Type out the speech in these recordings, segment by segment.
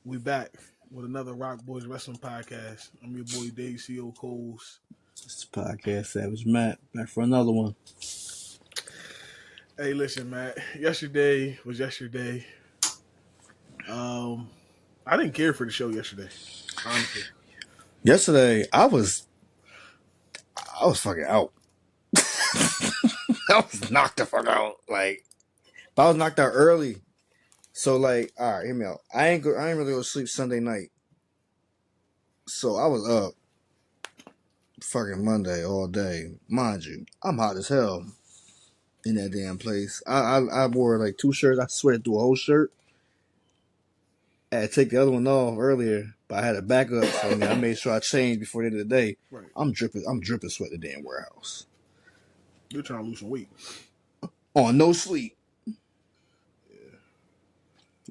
We back with another Rock Boys Wrestling podcast. I'm your boy Dave C.O. Coles. This podcast Savage Matt back for another one. Hey, listen, Matt. Yesterday was yesterday. I didn't care for the show yesterday, honestly. Yesterday I was fucking out. I was knocked the fuck out. But I was knocked out early. So all right, hear me out. I ain't really go to sleep Sunday night. So I was up fucking Monday all day. Mind you, I'm hot as hell in that damn place. I wore like 2 shirts. I sweated through a whole shirt. I had to take the other one off earlier, but I had a backup, so I made sure I changed before the end of the day. Right. I'm dripping sweat in the damn warehouse. You're trying to lose some weight. On no sleep. Yeah.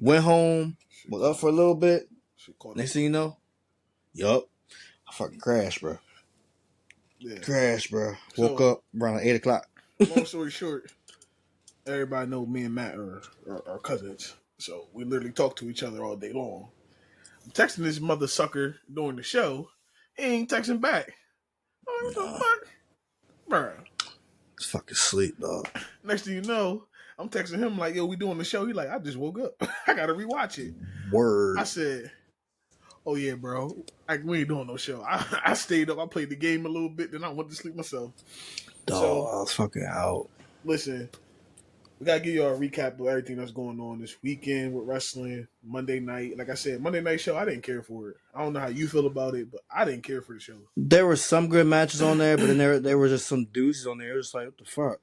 Went home, was up for a little bit. Next thing you know, yup, I fucking crashed, bro. Yeah. Crashed, bro. Woke up around 8 o'clock. Long story short, everybody know me and Matt are cousins. So we literally talk to each other all day long. I'm texting this mother sucker during the show. He ain't texting back. Oh, what the fuck? Bro. It's fucking sleep, dog. Next thing you know, I'm texting him like, yo, we doing the show. He like, I just woke up. I gotta rewatch it. Word. I said, oh yeah, bro. We ain't doing no show. I stayed up. I played the game a little bit. Then I went to sleep myself. Dog, So, I was fucking out. Listen, we gotta give y'all a recap of everything that's going on this weekend with wrestling. Monday night, like I said, Monday night show. I didn't care for it. I don't know how you feel about it, but I didn't care for the show. There were some good matches on there, but then there were just some deuces on there. It was just like, what the fuck?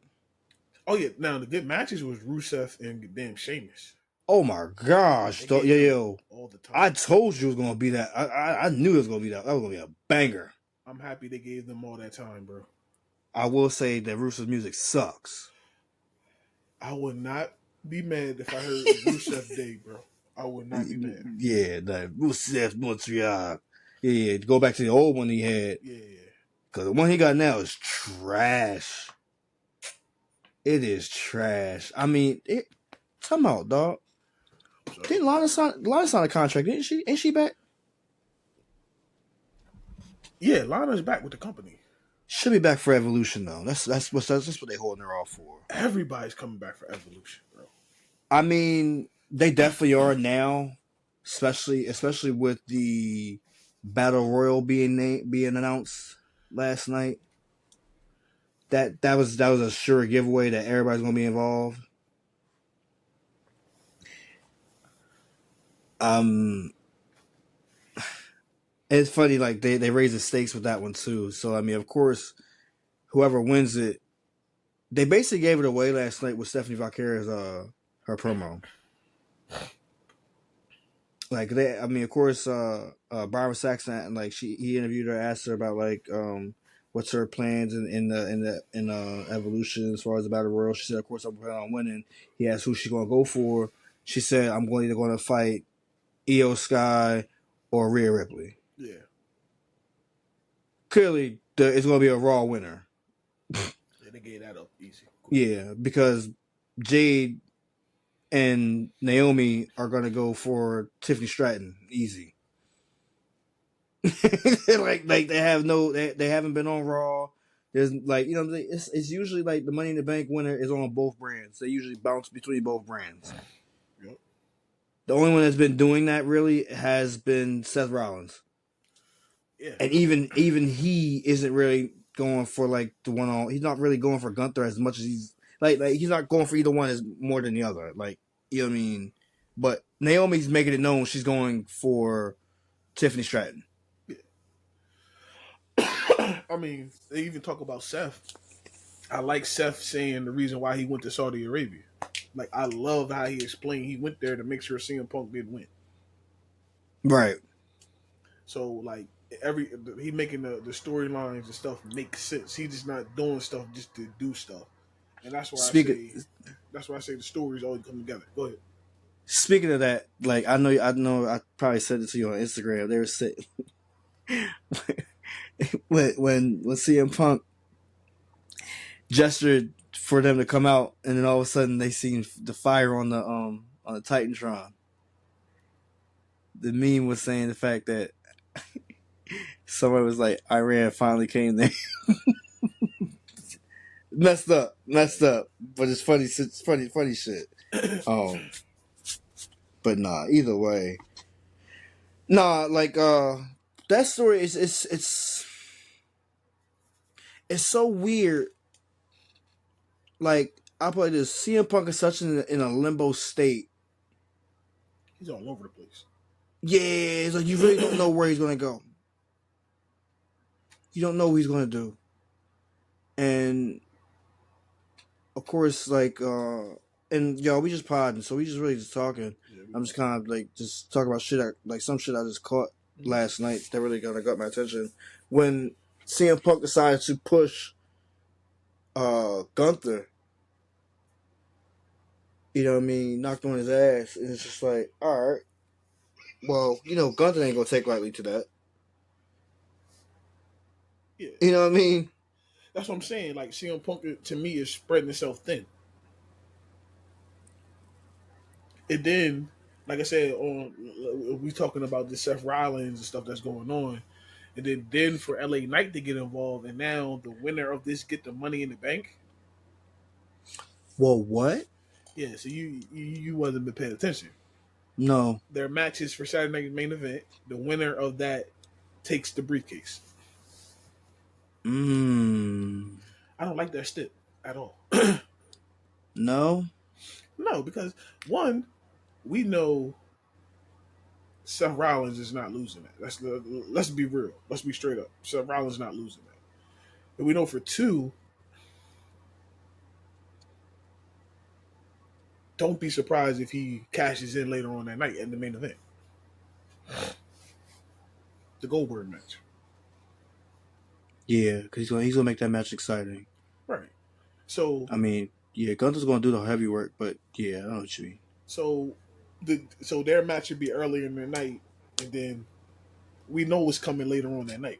Oh yeah, now the good matches was Rusev and damn Sheamus. Oh my gosh, yo, all the time. I told you it was gonna be that. I knew it was gonna be that. That was gonna be a banger. I'm happy they gave them all that time, bro. I will say that Rusev's music sucks. I would not be mad if I heard Rusev Day, bro. I would not be mad. Yeah, that Rusev Montreal. Yeah, go back to the old one he had. Yeah. Because the one he got now is trash. It is trash. I mean, come out, dog. Didn't Lana sign a contract? Didn't she? Ain't she back? Yeah, Lana's back with the company. Should be back for Evolution though. That's what they holding her off for. Everybody's coming back for Evolution, bro. I mean, they definitely are now, especially with the Battle Royal being announced last night. That was a sure giveaway that everybody's gonna be involved. It's funny, like they raise the stakes with that one too. So I mean, of course, whoever wins it, they basically gave it away last night with Stephanie Valkyria's her promo. Like of course, Barbara Saxon, like he interviewed her, asked her about like what's her plans in Evolution as far as the Battle Royal. She said, of course, I'm planning on winning. He asked who she's gonna go for. She said, I'm either going to fight Io Sky or Rhea Ripley. Yeah. Clearly, it's going to be a Raw winner. Yeah, they gave that up easy. Cool. Yeah, because Jade and Naomi are going to go for Tiffany Stratton. Easy. like they haven't been on Raw. There's it's usually like the Money in the Bank winner is on both brands. They usually bounce between both brands. Yep. The only one that's been doing that really has been Seth Rollins. Yeah. And even he isn't really going for like the one on. He's not really going for Gunther as much as he's like he's not going for either one as more than the other. Like, you know what I mean? But Naomi's making it known she's going for Tiffany Stratton. Yeah. I mean, they even talk about Seth. I like Seth saying the reason why he went to Saudi Arabia. Like, I love how he explained he went there to make sure CM Punk did win. Right. So, like, he making the storylines and stuff make sense. He's just not doing stuff just to do stuff. And that's why I say the stories always come together. Go ahead. Speaking of that, like, I know I probably said it to you on Instagram. They were saying when CM Punk gestured for them to come out, and then all of a sudden they seen the fire on the Titantron. The meme was saying the fact that somebody was like, Iran finally came there. messed up. But it's funny. It's funny shit. Um, but nah. Either way, nah. Like that story is it's so weird. Like I put this, CM Punk is such in a limbo state. He's all over the place. Yeah, it's like you really don't know where he's gonna go. You don't know what he's gonna do, and of course, like, and yo, we just podding, so we just really just talking. Yeah, I'm just kind of like just talking about shit, like some shit I just caught last night that really got my attention. When CM Punk decided to push Gunther, you know what I mean, knocked on his ass, and it's just like, all right, well, you know, Gunther ain't gonna take lightly to that. yeah. You know what I mean? That's what I'm saying. Like CM Punk to me is spreading itself thin. And then, like I said, on we talking about the Seth Rollins and stuff that's going on, and then for LA Knight to get involved, and now the winner of this get the Money in the Bank. Well, what? Yeah, so you wasn't been paying attention. No. Their matches for Saturday Night Main Event. The winner of that takes the briefcase. Mmm. I don't like that step at all. No. No, because one, we know Seth Rollins is not losing that. Let's be real. Let's be straight up. Seth Rollins is not losing that. And we know for two, don't be surprised if he cashes in later on that night in the main event. The Goldberg match. Yeah, because he's gonna make that match exciting. Right. So I mean, yeah, Gunther's gonna do the heavy work, but yeah, I know what you mean. so their match should be earlier in the night, and then we know what's coming later on that night.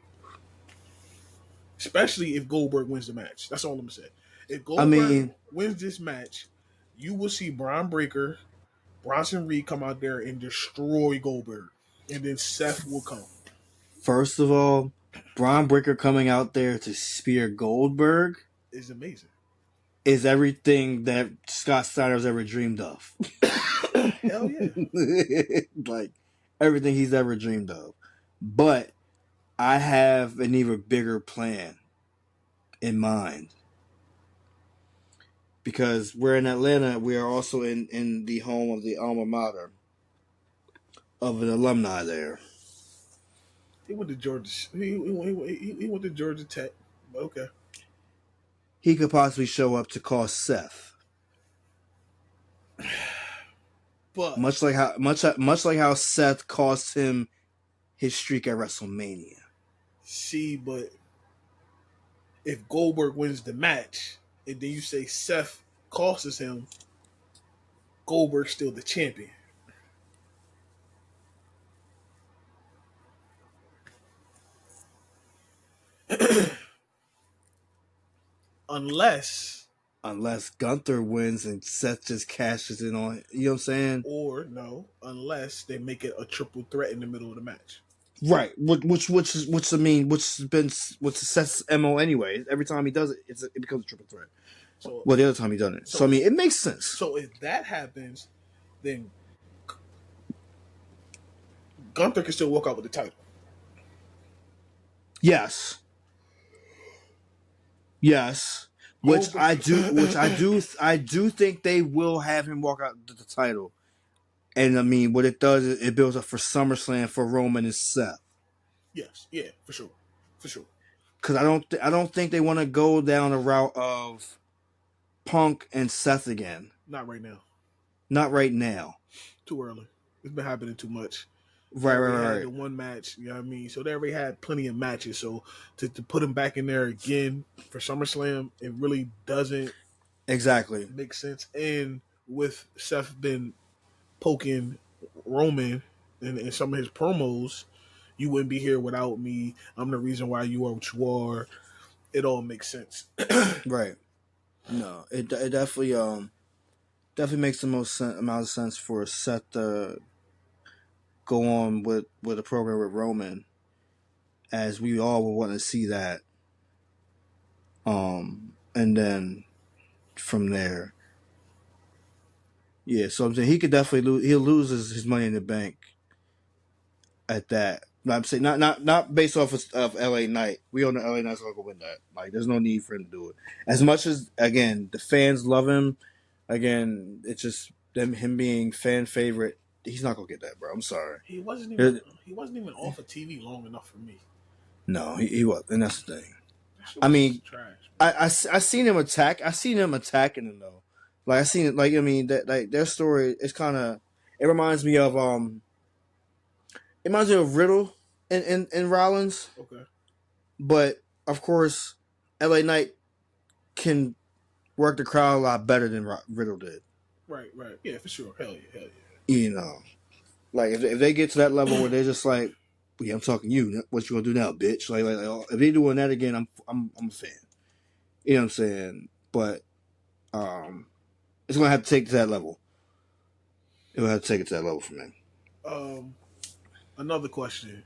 Especially if Goldberg wins the match. That's all I'm gonna say. If I Goldberg mean, wins this match, you will see Braun Breaker, Bronson Reed come out there and destroy Goldberg, and then Seth will come. first of all, Braun Breaker coming out there to spear Goldberg It's amazing. is everything that Scott Steiner's ever dreamed of. Hell yeah. Like everything he's ever dreamed of. But I have an even bigger plan in mind. Because we're in Atlanta, we are also in the home of the alma mater of an alumni there. He went to Georgia. He went to Georgia Tech. But okay. He could possibly show up to cost Seth. But Much like how Seth cost him his streak at WrestleMania. see, but if Goldberg wins the match, and then you say Seth costs him, Goldberg's still the champion. Unless, Unless Gunther wins and Seth just cashes in on it. You know what I'm saying? or no, unless they make it a triple threat in the middle of the match. Right. Which I mean, what's Seth's MO anyway. Every time he does it, it becomes a triple threat. So, Well, the other time he done it. So I mean, it makes sense. So if that happens, then Gunther can still walk out with the title. Yes. Yes. Which I do think they will have him walk out the title. And I mean, what it does is it builds up for SummerSlam for Roman and Seth. Yes, yeah, for sure. Because I don't think they want to go down the route of Punk and Seth again. Not right now. Not right now. Too early. It's been happening too much. Right. Had the one match, you know what I mean? So they already had plenty of matches. So to put him back in there again for SummerSlam, it really doesn't exactly make sense. And with Seth been poking Roman in some of his promos, you wouldn't be here without me. I'm the reason why you are what you are. It all makes sense. Right. No, it definitely makes the most amount of sense for Seth go on with a program with Roman, as we all would want to see that. And then from there, yeah. So I'm saying he could definitely lose. He'll lose his money in the bank at that. I'm saying not based off of LA Knight. We all know LA Knight's not gonna win that. Like, there's no need for him to do it. As much as, again, the fans love him. Again, it's just him being fan favorite. He's not gonna get that, bro. I'm sorry. He wasn't even There- off of TV long enough for me. No, he was, and that's the thing. That shit I was mean, trash. I seen him attack. I seen him attacking him though. Like, I seen it. Like, I mean, that, like, their story is kind of. It reminds me of It reminds me of Riddle and Rollins. Okay. But of course, LA Knight can work the crowd a lot better than Riddle did. Right. Yeah, for sure. Hell yeah. You know, like, if they get to that level where they're just like, yeah, I'm talking to you. What you gonna do now, bitch? Like, if they doing that again, I'm a fan. You know what I'm saying? But it's gonna have to take it to that level. It will have to take it to that level for me. Another question.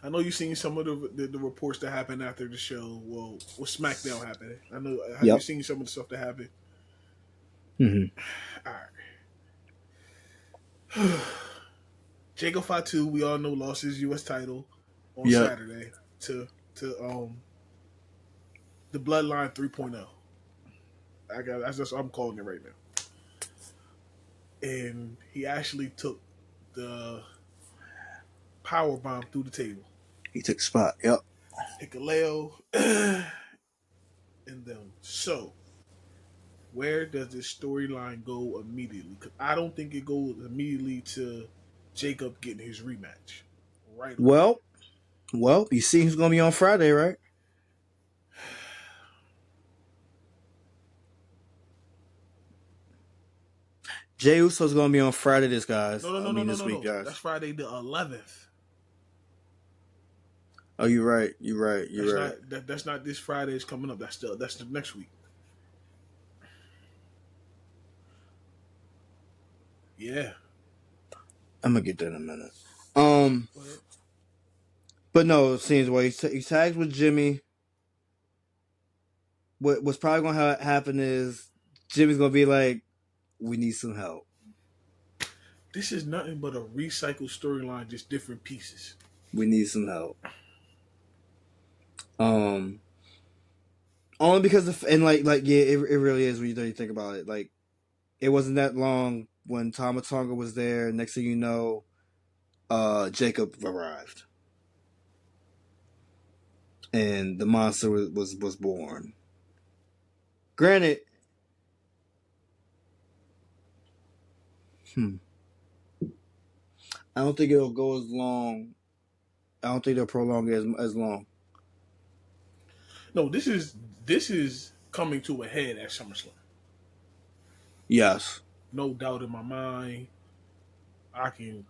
I know you've seen some of the reports that happened after the show. Well, with SmackDown happening. I know. Have you Yep. seen some of the stuff that happened? Mm-hmm. All right. Jacob Fatu, we all know, lost his U.S. title on Saturday to the Bloodline 3.0. That's just what I'm calling it right now. And he actually took the power bomb through the table. He took the spot. Yep. Hikaleo and them. So, where does this storyline go immediately? Because I don't think it goes immediately to Jacob getting his rematch. Right away. Well, you see who's gonna be on Friday, right? Jey Uso's gonna be on Friday, this guys. No, this week, guys. That's Friday the 11th. Oh, you're right. You're right. That's not this Friday. It's coming up. That's the next week. Yeah. I'm gonna get that in a minute. But no, it seems well. He tags with Jimmy. What's probably gonna happen is Jimmy's gonna be like, "We need some help." This is nothing but a recycled storyline, just different pieces. We need some help. Only because it really is when you think about it. Like, it wasn't that long when Tama Tonga was there. Next thing you know, Jacob arrived, and the monster was born. Granted, I don't think it'll go as long. I don't think they'll prolong it as long. No, this is coming to a head at SummerSlam. Yes. No doubt in my mind. I can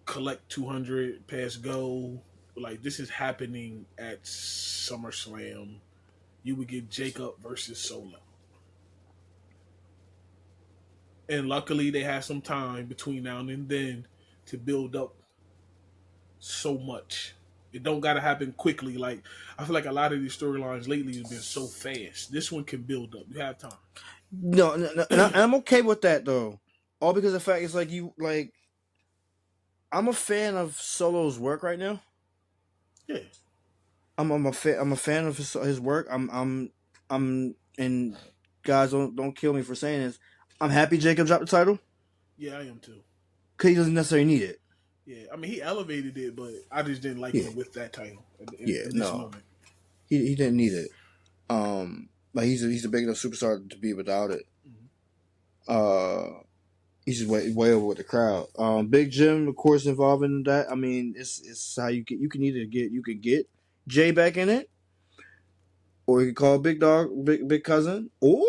collect 200 past go. Like, this is happening at SummerSlam. You would get Jacob versus Solo. And luckily they have some time between now and then to build up so much. It don't gotta happen quickly. Like, I feel like a lot of these storylines lately have been so fast. This one can build up. You have time. No, and I'm okay with that though. All because of the fact it's like I'm a fan of Solo's work right now. Yeah. I'm a fan of his work. I'm and guys, don't kill me for saying this. I'm happy Jacob dropped the title. Yeah, I am too. Because he doesn't necessarily need it. Yeah, I mean, he elevated it, but I just didn't like him with that title in this moment. He didn't need it. Like, he's a big enough superstar to be without it. Mm-hmm. He's just way over with the crowd. Big Jim, of course, involved in that. I mean, it's how you can either get Jay back in it, or you can call Big Dog Big Cousin, or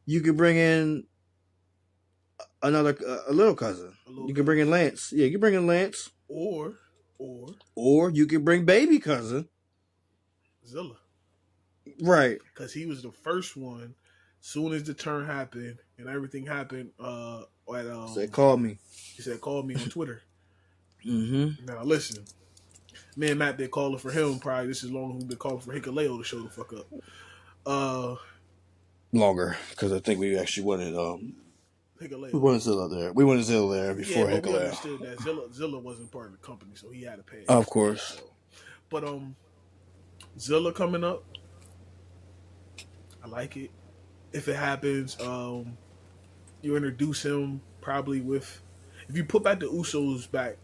you could bring in a little cousin. You can bring in Lance. Yeah, you can bring in Lance. Or you can bring baby cousin Zilla. Right. Because he was the first one Soon as the turn happened and everything happened, at So they called me. he said call me on Twitter. Mm-hmm. Now listen, me and Matt been calling for him probably this is long as we've been calling for Hikaleo to show the fuck up. Uh, Longer because I think we actually wanted we Hikaleo. wanted Zilla there. We wanted Zilla there Yeah, before but we Hikalea. understood that Zilla wasn't part of the company, so he had to pay. Of course. So, but Zilla coming up, I like it. If it happens, you introduce him probably with if you put back the Usos back,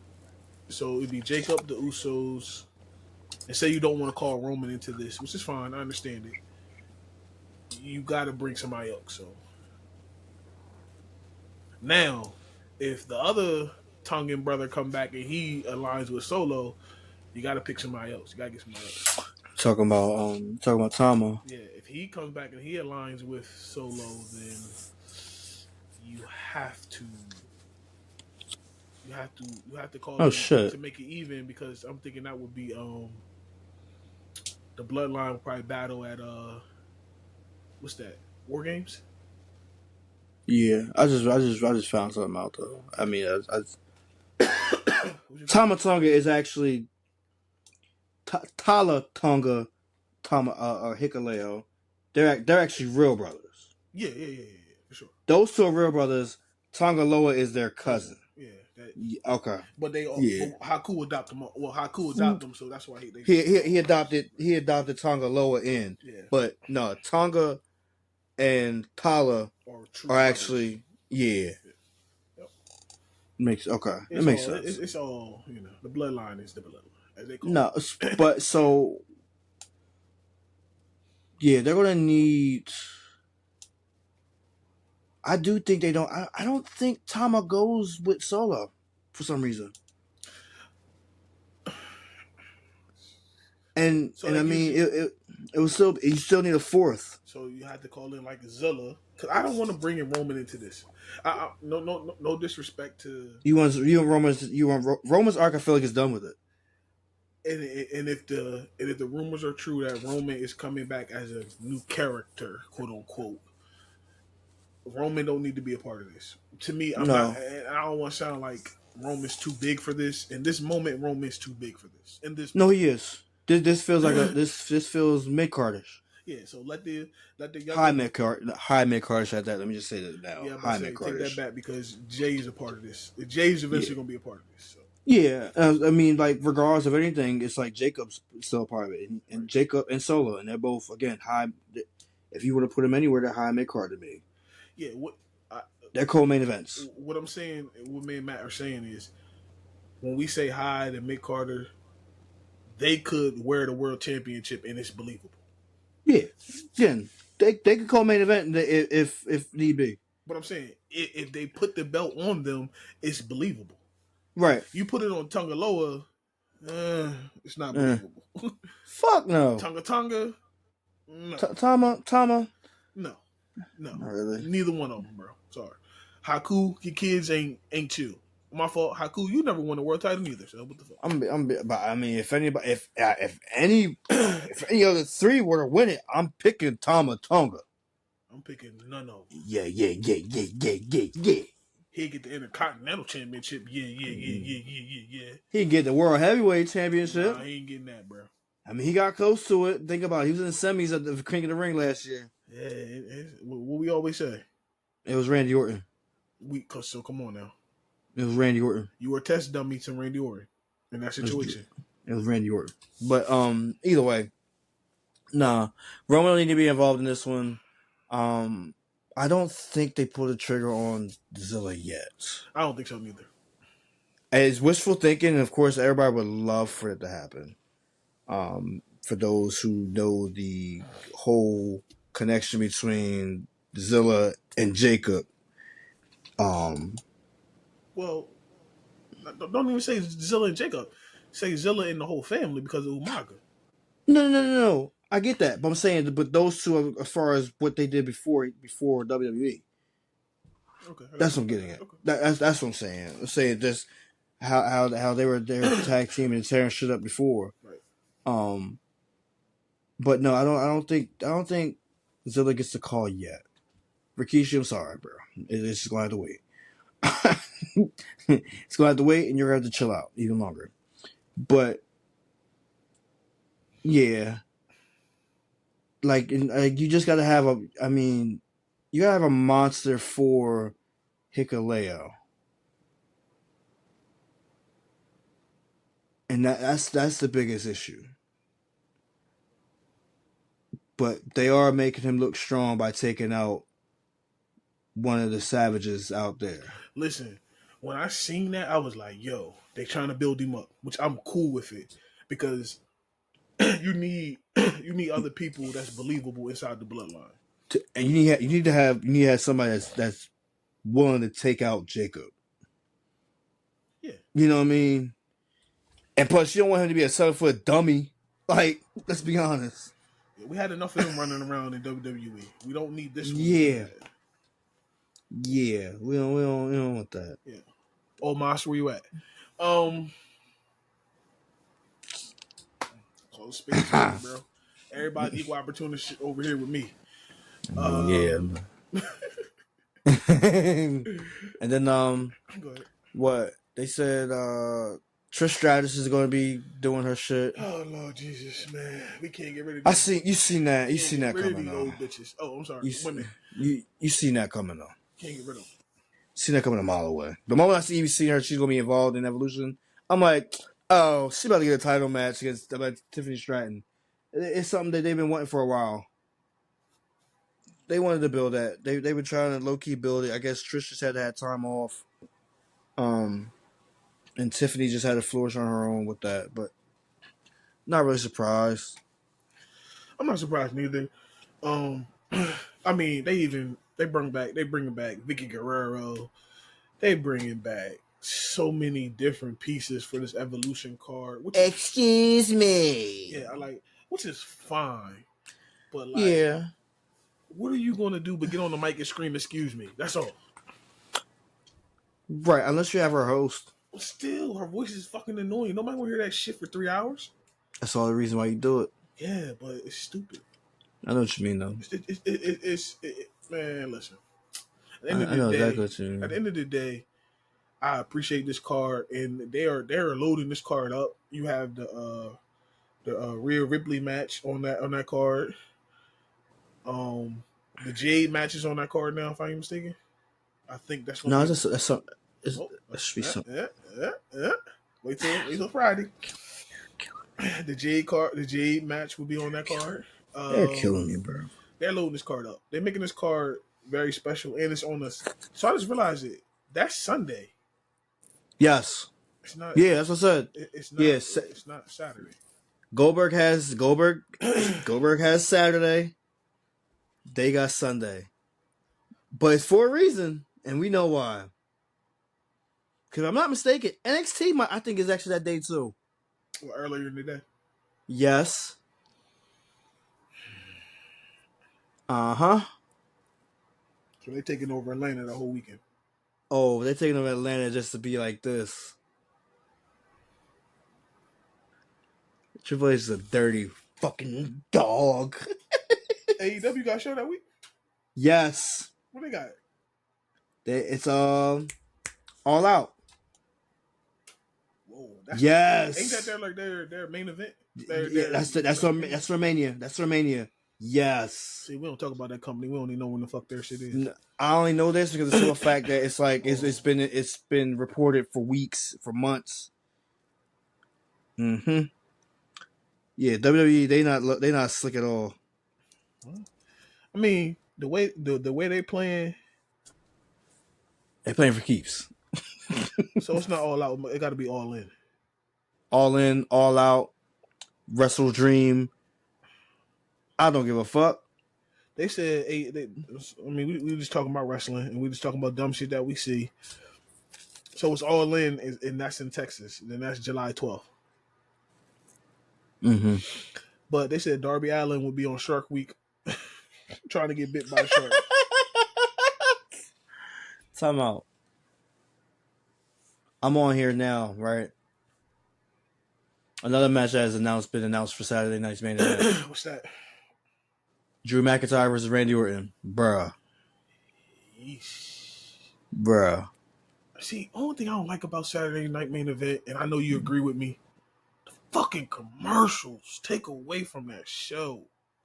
so it'd be Jacob, the Usos, and say you don't want to call Roman into this, which is fine. I understand it. You got to bring somebody else. So now, if the other Tongan brother come back and he aligns with Solo, you got to pick somebody else. You got to get somebody else. Talking about Tama. Yeah, if he comes back and he aligns with Solo, then you have to call Oh them shit. to make it even because I'm thinking that would be the bloodline will probably battle at what's that? War Games? Yeah, I just found something out though. I mean, Tama Tonga is actually Tala Tonga, Tama Hikaleo. They're actually real brothers. Yeah, for sure. Those two are real brothers. Tonga Loa is their cousin. Yeah, that, Okay. but they all Yeah. but Haku adopt them. Well, Haku adopt them, so that's why they He adopted Tonga Loa in. Yeah, But no, Tonga and Tala or true are brothers. actually yeah. Yep. Makes okay. It makes sense. It's all the bloodline is the bloodline as they call No, it. but so yeah, they're gonna need. I do think they don't. I don't think Tama goes with Solo for some reason. And So I mean it was still you still need a fourth. So you had to call in like Zilla because I don't want to bring in Roman into this. No disrespect to Roman's arc. I feel like is done with it. And if the rumors are true that Roman is coming back as a new character, quote unquote, Roman don't need to be a part of this. To me, I'm not. And I don't want to sound like Roman's too big for this. In this moment, Roman's too big for this. In this, no, he is. This feels like this feels mid cardish. Yeah, so let the young high mid cardish at that. Let me just say that now. Yeah, high mid cardish. Take that back because Jay's a part of this. Jay's eventually gonna be a part of this. So. Yeah, I mean, like regardless of anything, it's like Jacob's still a part of it, and right. Jacob and Solo, and they're both again high. If you want to put them anywhere, they're high mid card to me. Yeah, they're co-main events. What I'm saying, what me and Matt are saying is, when we say high to mid carder, they could wear the world championship and it's believable. Yeah, again, they could co-main event if need be. But I'm saying if they put the belt on them, it's believable. Right. You put it on Tongaloa, it's not believable. Fuck no. Tonga, no. Tama. No. Not really. Neither one of them, bro. Sorry. Haku, your kids ain't chill. My fault, Haku. You never won a world title either. So what the fuck? But I mean, if anybody, if any other three were to win it, I'm picking Tama Tonga. I'm picking none of them. Yeah. He'd get the Intercontinental Championship. Yeah. He'd get the World Heavyweight Championship. Nah, he ain't getting that, bro. I mean, he got close to it. Think about it. He was in the semis at the King of the Ring last year. Yeah, what we always say. It was Randy Orton. So come on now. It was Randy Orton. You were test dummy to Randy Orton in that situation. It was Randy Orton. But either way, nah. Roman don't need to be involved in this one. I don't think they pulled the trigger on Zilla yet. I don't think so neither. It's wishful thinking, and of course, everybody would love for it to happen. For those who know the whole connection between Zilla and Jacob. Well, don't even say Zilla and Jacob. Say Zilla and the whole family because of Umaga. No. I get that, but I'm saying, but those two, are, as far as what they did before WWE. Okay, that's what I'm getting at. Okay. That's what I'm saying. I'm saying just how they were their tag team and tearing shit up before. Right. But no, I don't think Zilla gets the call yet. Rikishi, I'm sorry, bro. It's just gonna have to wait. It's gonna have to wait, and you're gonna have to chill out even longer. But yeah, like you just gotta have a. I mean, you gotta have a monster for Hikuleo, and that's the biggest issue. But they are making him look strong by taking out one of the savages out there. Listen, when I seen that, I was like, "Yo, they trying to build him up," which I'm cool with it because you need you need other people that's believable inside the bloodline. And you need to have somebody that's willing to take out Jacob. Yeah, You know what I mean? And plus, you don't want him to be a 7 foot dummy. Like, let's be honest. yeah, we had enough of them running around in WWE. We don't need this one to do Yeah, that. yeah. We don't want that. Yeah. Oh, Moss, where you at? Um, close spade, bro. Everybody equal opportunity over here with me. Yeah. And then Go ahead. what they said? Trish Stratus is going to be doing her shit. Oh Lord Jesus, man, we can't get rid of I these. see you seen that. You Can't seen get that rid of coming these though. old bitches. Oh, I'm sorry, You women. you seen that coming though. Can't get rid of them. Seen that coming a mile away. The moment I see her, she's gonna be involved in Evolution. I'm like, oh, she about to get a title match against Tiffany Stratton. It's something that they've been wanting for a while. They wanted to build that. They were trying to low key build it. I guess Trish just had to have time off. And Tiffany just had to flourish on her own with that, but not really surprised. I'm not surprised neither. Um, I mean, they bring back Vicky Guerrero. They bringing back so many different pieces for this evolution card. Excuse me. Yeah, which is fine, but like, Yeah. what are you gonna do but get on the mic and scream, "Excuse me"? That's all. Right, unless you have her host. But still, her voice is fucking annoying. Nobody want to hear that shit for 3 hours. That's all the reason why you do it. Yeah, but it's stupid. I know what you mean, though. Man, listen. At the end of I the know day, exactly what you mean. at the end of the day, I appreciate this card, and they're loading this card up. You have the Rhea Ripley match on that card. The Jade matches on that card now, if I'm mistaken. I think that's gonna No, be. that's some. Oh, It should be some. Wait till Friday. The Jade match will be on that card. They're killing me, bro. They're loading this card up. They're making this card very special, and it's on us. So I just realized it. That's Sunday. Yes. It's not. Yeah, that's what I said. It's not. Yes. It's not Saturday. Goldberg has Saturday. They got Sunday, but it's for a reason, and we know why. Because I'm not mistaken, NXT, I think, is actually that day too. Well, earlier in the day. Yes. Uh-huh. So they're taking over Atlanta the whole weekend. Oh, they're taking over Atlanta just to be like this. Triple H is a dirty fucking dog. AEW got a show that week? Yes. What they got? It's All Out. Whoa. Yes. Ain't that their main event? That's Romania. That's Romania. Yes. See, we don't talk about that company. We don't even know when the fuck their shit is. I only know this because it's a fact that it's like it's been reported for weeks, for months. Mm-hmm. Yeah, WWE they not slick at all. I mean, the way they playing, They're playing for keeps. so it's not all out. It got to be all in. All in, all out, Wrestle Dream. I don't give a fuck. They said, I mean, we just talking about wrestling and we just talking about dumb shit that we see. So it's all in, and that's in Texas. Then that's July 12th. Mm-hmm. But they said Darby Allin would be on Shark Week, trying to get bit by a shark. Time out. I'm on here now, right? Another match that has been announced for Saturday night's main event. What's that? Drew McIntyre versus Randy Orton. Bruh. Yeesh. Bruh. See, only thing I don't like about Saturday Night Main Event, and I know you agree with me, fucking commercials take away from that show.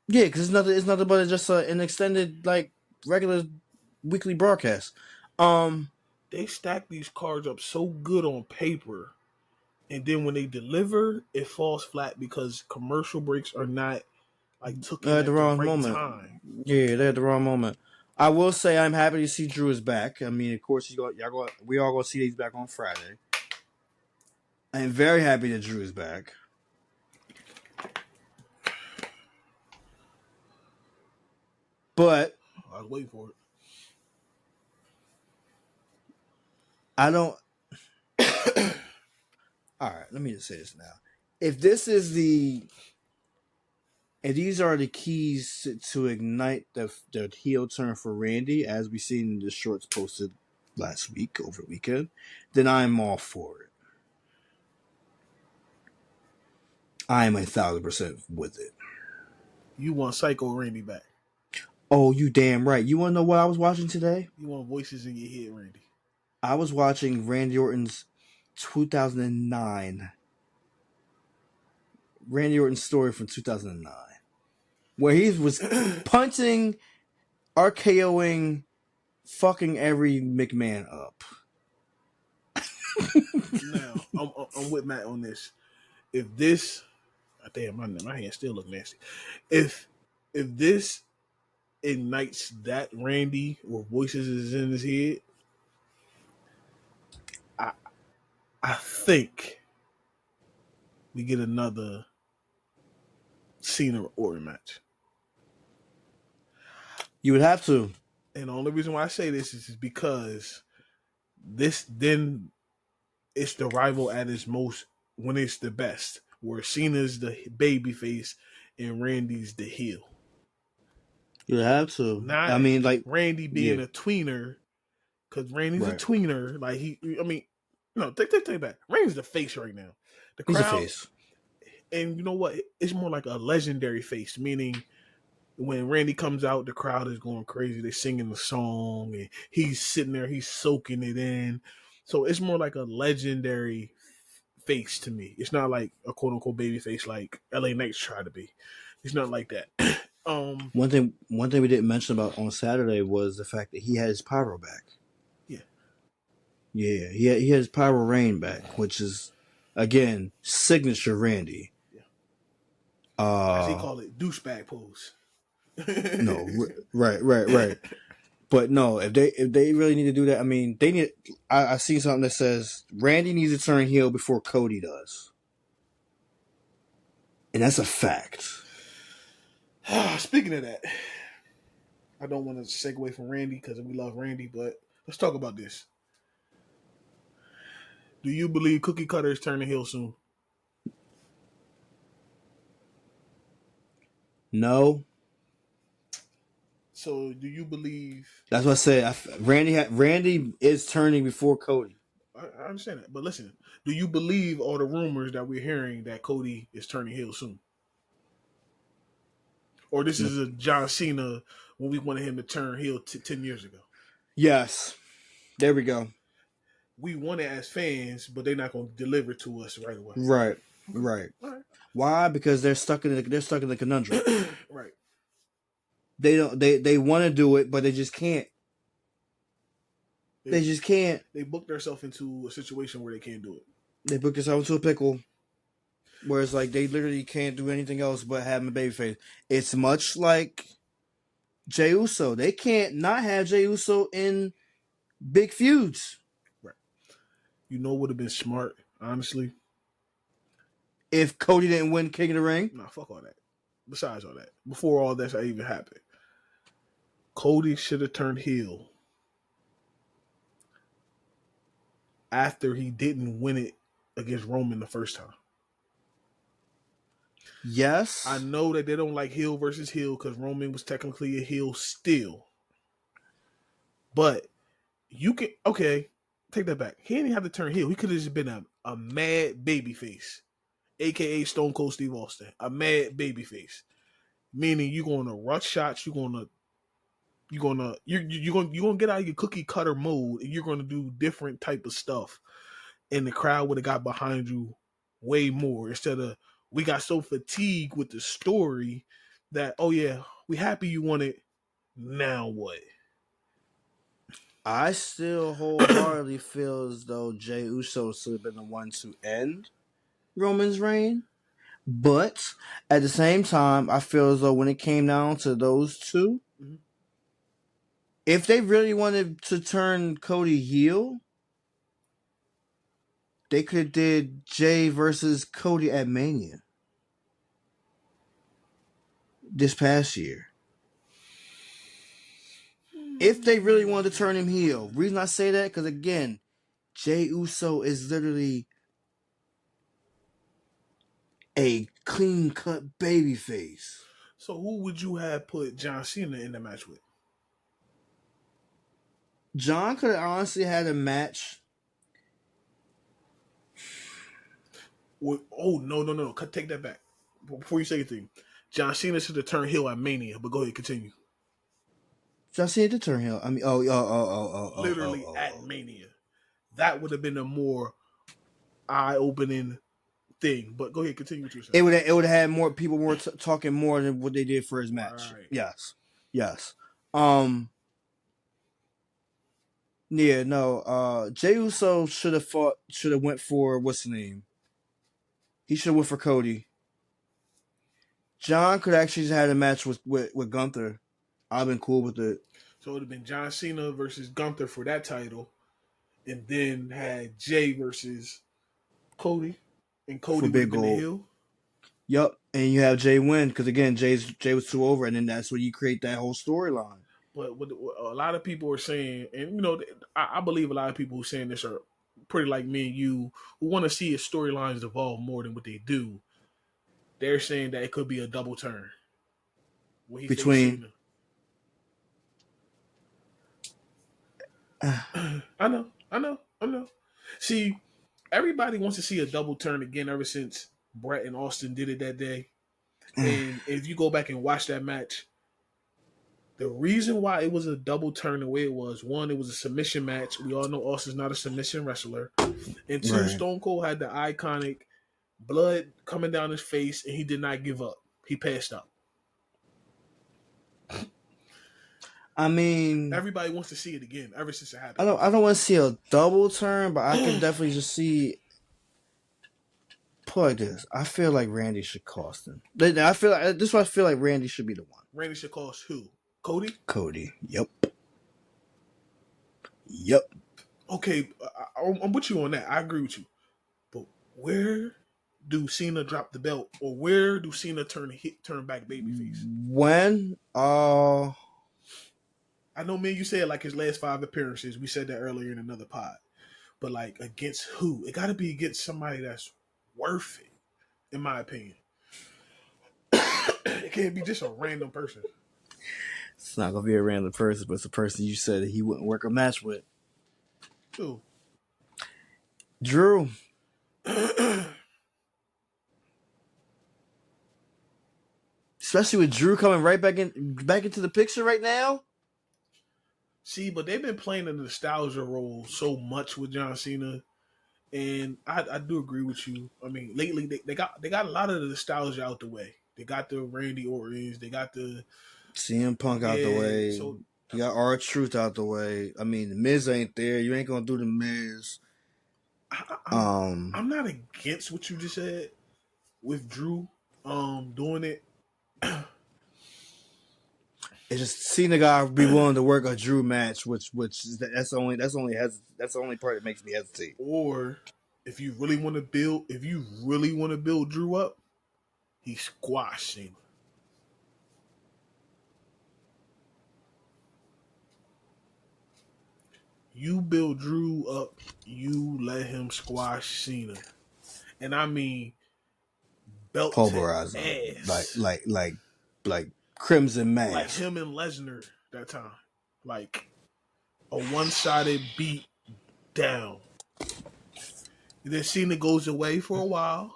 Yeah, because it's nothing but just an extended, like, regular weekly broadcast. They stack these cards up so good on paper, and then when they deliver, it falls flat because commercial breaks are not like took in At the at the wrong right moment. time. Yeah, they're at the wrong moment. I will say I'm happy to see Drew is back. I mean, of course, we all gonna see that he's back on Friday. I am very happy that Drew is back. But I was waiting for I don't. All right, let me just say this now. If this is the and these are the keys to ignite the heel turn for Randy, as we seen in the shorts posted last week over the weekend, then I'm all for it. I'm 1,000% with it. it. You want Psycho Randy back. Oh, you damn right. You want to know what I was watching today? You want voices in your head, Randy. I was watching Randy Orton's 2009. Randy Orton's story from 2009. Where he was punching, RKOing, fucking every McMahon up. Now, I'm with Matt on this. If this, damn, my hand still look nasty. If this ignites that Randy or voices is in his head, I I think we get another Cena Orton match. You would have to. And the only reason why I say this is because this then it's the rival at its most when it's the best, where Cena's the baby face and Randy's the heel. You would have to. Not I mean, like, Randy being yeah, a tweener, because Randy's a right. tweener. Like I mean, no, take back. Randy's the face right now. The He's a crowd, face. and you know what? It's more like a legendary face, meaning when Randy comes out, the crowd is going crazy. They're singing the song, and he's sitting there, he's soaking it in. So it's more like a legendary face to me. It's not like a quote unquote baby face like LA Knights try to be. It's not like that. One thing we didn't mention about on Saturday was the fact that he had his pyro back. Yeah. Yeah, he had his pyro rain back, which is again signature Randy. Yeah. As he Uh, called it, douchebag pose. no, right. But no, if they really need to do that, I mean, they need. I see something that says Randy needs to turn heel before Cody does, and that's a fact. Speaking of that, I don't want to segue from Randy because we love Randy, but let's talk about this. Do you believe Cookie Cutter is turning heel soon? No, So, do you believe? that's what I said. Randy is turning before Cody. I understand that, but listen, do you believe all the rumors that we're hearing that Cody is turning heel soon, or this is a John Cena when we wanted him to turn heel 10 years ago? Yes, there we go. We want it as fans, but they're not going to deliver to us right away. Right, Okay. right. Right. Why? Because they're stuck in the conundrum. Right. They want to do it, but they just can't. They just can't. They booked themselves into a situation where they can't do it. They booked themselves into a pickle where it's like they literally can't do anything else but have a babyface. It's much like Jey Uso. They can't not have Jey Uso in big feuds. Right. You know what would have been smart, honestly? If Cody didn't win King of the Ring. Nah, fuck all that. Besides all that, before all that even happened, Cody should have turned heel after he didn't win it against Roman the first time. Yes. I know that they don't like heel versus heel because Roman was technically a heel still. But you can, okay, take that back. He didn't have to turn heel. He could have just been a mad babyface, a.k.a. Stone Cold Steve Austin. A mad babyface. Meaning you're going to rush shots, you're going to you're gonna get out of your cookie cutter mode, and you're gonna do different type of stuff, and the crowd would have got behind you way more instead of we got so fatigued with the story that oh yeah, we happy you won it. Now what? I still wholeheartedly feel as though Jey Uso should have been the one to end Roman's reign. But at the same time, I feel as though when it came down to those two, Mm-hmm. if they really wanted to turn Cody heel, they could have did Jay versus Cody at Mania this past year. If they really wanted to turn him heel, reason I say that because again, Jey Uso is literally a clean cut babyface. So who would you have put John Cena in the match with? John could have honestly had a match. Oh no! Take that back. Before you say anything, John Cena should have turned heel at Mania. But go ahead, continue. John Cena to turn heel. I mean, Literally at Mania, that would have been a more eye-opening thing. But go ahead, continue what you're saying. It would have had more people more talking more than what they did for his match. Right. Yes. Yeah, no. Jey Uso should have went for what's the name? He should have went for Cody. John could actually have had a match with Gunther. I've been cool with it. So it would have been John Cena versus Gunther for that title, and then had Jay versus Cody, and For Cody would have Big been the Gold. heel. Yep, and you have Jay win because again, Jay was too over, and then that's where you create that whole storyline. But what a lot of people are saying, and I believe a lot of people who are saying this are pretty like me and you, who want to see his storylines evolve more than what they do. They're saying that it could be a double turn when he faced Between Cena. I know. See, everybody wants to see a double turn again ever since Brett and Austin did it that day. And if you go back and watch that match, the reason why it was a double turn the way it was, one, it was a submission match. We all know Austin's not a submission wrestler. And two, right. Stone Cold had the iconic blood coming down his face, and he did not give up. He passed out. I mean, Everybody wants to see it again ever since it happened. I don't want to see a double turn, but I can definitely just see. Put like this, I feel like Randy should cost him. I feel like this is why I feel like Randy should be the one. Randy should cost who? Cody? Cody. Yep. Okay, I'm with you on that. I agree with you. But where do Cena drop the belt, or where do Cena turn back babyface? When I know, man, you said like his last 5 appearances. We said that earlier in another pod. But like against who? It got to be against somebody that's worth it, in my opinion. It can't be just a random person. it's not gonna be a random person, but it's a person you said he wouldn't work a match with. Who? Drew. Especially with Drew coming right back into the picture right now. See, but they've been playing the nostalgia role so much with John Cena, and I do agree with you. I mean, lately they got a lot of the nostalgia out the way. They got the Randy Ortons, they got the CM Punk out the way. So you got R-Truth out the way. I mean, the Miz ain't there. You ain't gonna do the Miz. I'm not against what you just said with Drew doing it. It's just Cena gotta be willing to work a Drew match, which that's the only part that makes me hesitate. Or if you really want to build Drew up, he squashed Cena. You build Drew up, you let him squash Cena, and I mean belt Pulverize to him ass, like Crimson Mask, like him and Lesnar that time, like a one-sided beat down. And then Cena goes away for a while,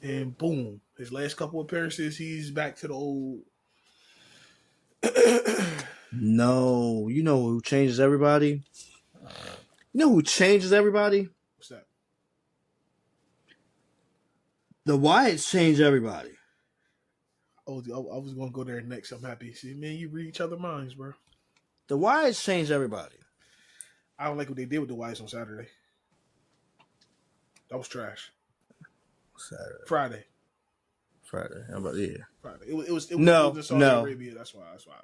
and boom, his last couple appearances, he's back to the old No, you know who changes everybody? You know who changes everybody? What's that? The Wyatts change everybody. I was gonna go there next. I'm happy. See, man, you read each other's minds, bro. The Wyatts change everybody. I don't like what they did with the Whites on Saturday. That was trash. Saturday, Friday. Friday. How about yeah? Friday. It was No, in Saudi no. Arabia. That's why. That's why.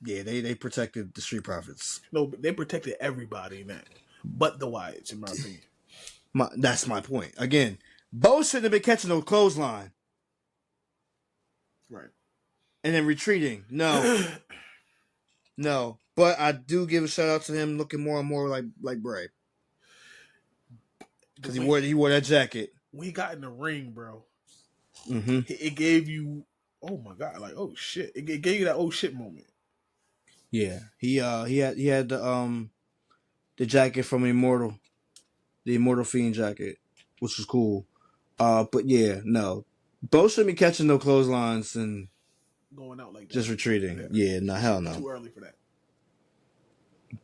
They protected the street profits. No, but they protected everybody in that, but the Whites, in my opinion. That's my point. Again, Bo shouldn't have been catching no clothesline Right. and then retreating. No, no. But I do give a shout out to him looking more and more like Bray The because way he wore that jacket. when he got in the ring, bro, Mm-hmm. it gave you, oh my god, like oh shit, it gave you that oh shit moment. Yeah, he had the jacket from Immortal, the Immortal Fiend jacket, which was cool. But yeah, no, Bo shouldn't be catching no clotheslines and Going out like that. just retreating. Yeah, Yeah, no, hell no. too early for that.